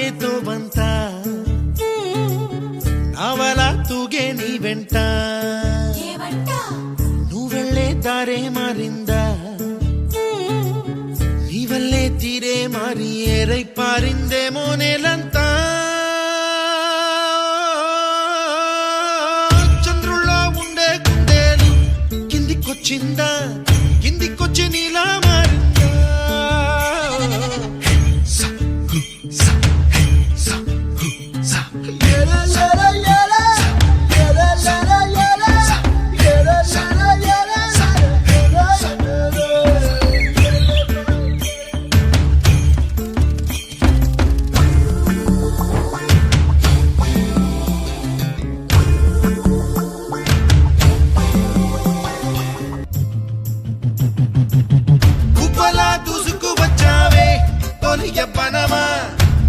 సాగేతో బంత నావలా తూగే నీ వెంట నువ్వెళ్ళే దారే మారిందా నీవల్లే తీరే మారి ఏరై పారిందేమో నేలంతా చంద్రుల్లో ఉండే గుండెలు కిందికొచ్చిందా కిందికొచ్చి నీలా మారిందా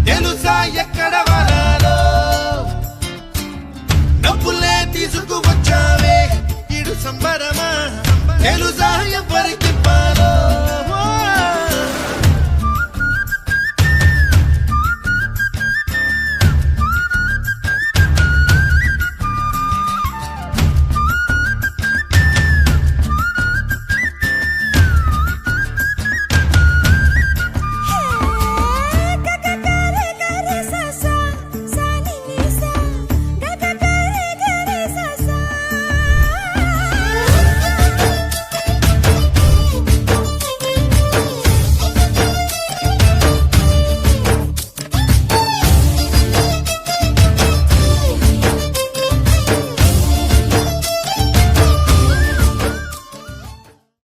తెలుసా ఎక్కడ వనాలో నవ్వులే తీసుకువచ్చావే ఇడు సంబరమా తెలుసా ఎవరికి